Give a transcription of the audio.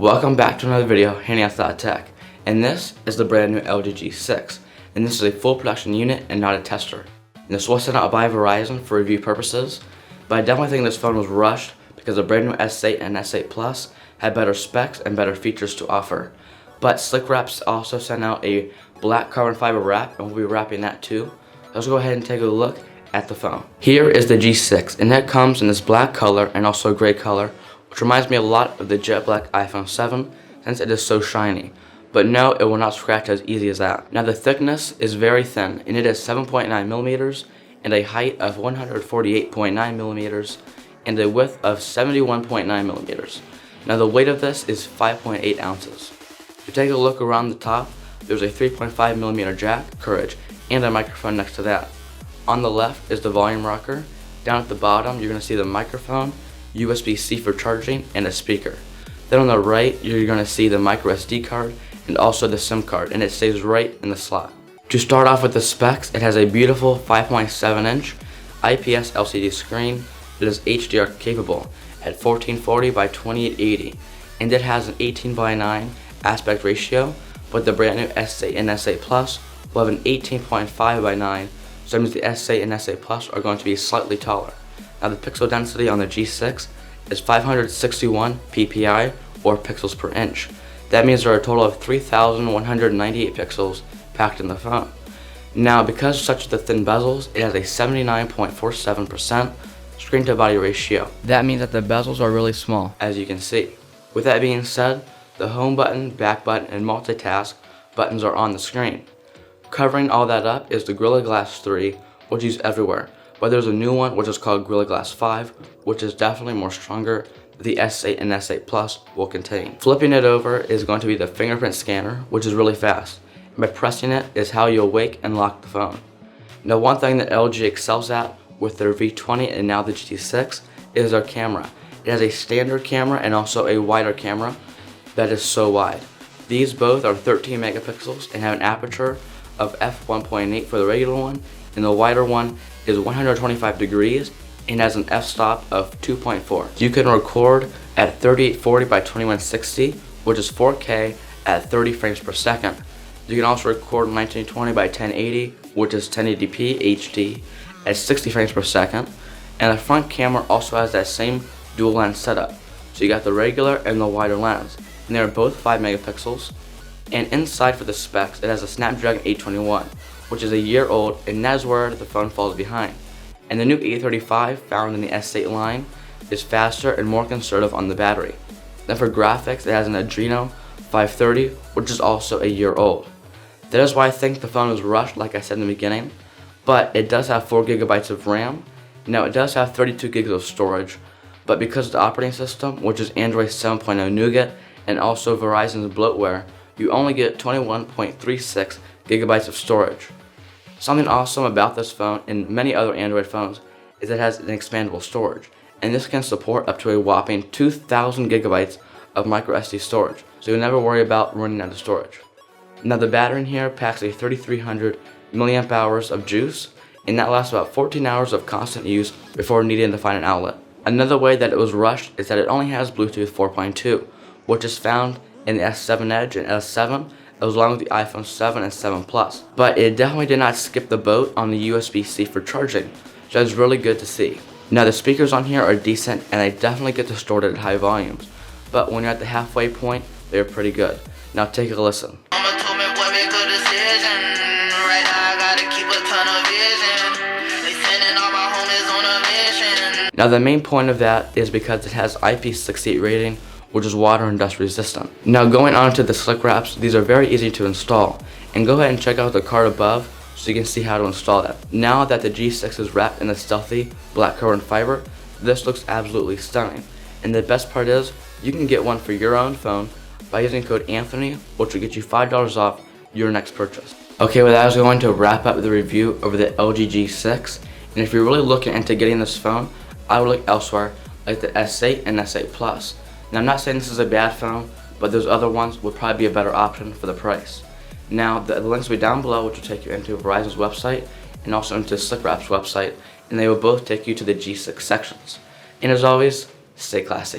Welcome back to another video here at Anth.Tech, and this is the brand new LG G6, and this is a full production unit and not a tester. And this was sent out by Verizon for review purposes, but I definitely think this phone was rushed because the brand new S8 and S8 Plus had better specs and better features to offer. But Slickwraps also sent out a black carbon fiber wrap, and we'll be wrapping that too. Let's go ahead and take a look at the phone. Here is the G6, and that comes in this black color and also gray color, which reminds me a lot of the jet black iPhone 7 since it is so shiny. But no, it will not scratch as easy as that. Now the thickness is very thin, and it is 7.9 millimeters and a height of 148.9 millimeters and a width of 71.9 millimeters. Now the weight of this is 5.8 ounces. If you take a look around the top, there's a 3.5 millimeter jack, courage, and a microphone next to that. On the left is the volume rocker. Down at the bottom, you're going to see the microphone, USB-C for charging, and a speaker. Then on the right, you're going to see the micro SD card and also the SIM card, and it stays right in the slot. To start off with the specs, it has a beautiful 5.7-inch IPS LCD screen that is HDR capable at 1440 by 2880, and it has an 18:9 aspect ratio, but the brand new S8 and S8 Plus will have an 18.5:9, so that means the S8 and S8 Plus are going to be slightly taller. Now the pixel density on the G6 is 561 ppi, or pixels per inch. That means there are a total of 3,198 pixels packed in the phone. Now because of such the thin bezels, it has a 79.47% screen to body ratio. That means that the bezels are really small, as you can see. With that being said, the home button, back button, and multitask buttons are on the screen. Covering all that up is the Gorilla Glass 3, which is everywhere. But there's a new one which is called Gorilla Glass 5, which is definitely more stronger than the S8 and S8 Plus will contain. Flipping it over is going to be the fingerprint scanner, which is really fast. And by pressing it is how you'll wake and lock the phone. Now one thing that LG excels at with their V20 and now the G6 is their camera. It has a standard camera and also a wider camera that is so wide. These both are 13 megapixels and have an aperture of f1.8 for the regular one, and the wider one is 125 degrees and has an f-stop of 2.4. You can record at 3840 by 2160, which is 4K at 30 frames per second. You can also record 1920 by 1080, which is 1080p HD at 60 frames per second. And the front camera also has that same dual lens setup. So you got the regular and the wider lens, and they are both 5 megapixels. And inside for the specs, it has a Snapdragon 821, which is a year old, and that is where the phone falls behind. And the new 835 found in the S8 line is faster and more conservative on the battery. Then for graphics, it has an Adreno 530, which is also a year old. That is why I think the phone was rushed, like I said in the beginning, but it does have 4 gigabytes of RAM. Now it does have 32 gigs of storage, but because of the operating system, which is Android 7.0 Nougat, and also Verizon's bloatware, you only get 21.36 gigabytes of storage. Something awesome about this phone and many other Android phones is it has an expandable storage, and this can support up to a whopping 2,000 gigabytes of micro SD storage, so you'll never worry about running out of storage. Now the battery in here packs a 3,300 milliamp hours of juice, and that lasts about 14 hours of constant use before needing to find an outlet. Another way that it was rushed is that it only has Bluetooth 4.2, which is found in the S7 Edge and S7, along with the iPhone 7 and 7 Plus. But it definitely did not skip the boat on the USB-C for charging, so that's really good to see. Now the speakers on here are decent, and they definitely get distorted at high volumes, but when you're at the halfway point, they're pretty good. Now take a listen. Now the main point of that is because it has IP68 rating, which is water and dust resistant. Now going on to the Slickwraps, these are very easy to install, and go ahead and check out the card above so you can see how to install that. Now that the G6 is wrapped in the stealthy black carbon fiber, this looks absolutely stunning. And the best part is, you can get one for your own phone by using code Anthony, which will get you $5 off your next purchase. Okay, well that is going to wrap up the review over the LG G6, and if you're really looking into getting this phone, I would look elsewhere like the S8 and S8 Plus. Now I'm not saying this is a bad phone, but those other ones would probably be a better option for the price. Now the links will be down below, which will take you into Verizon's website and also into Slickwraps' website, and they will both take you to the G6 sections. And as always, stay classy.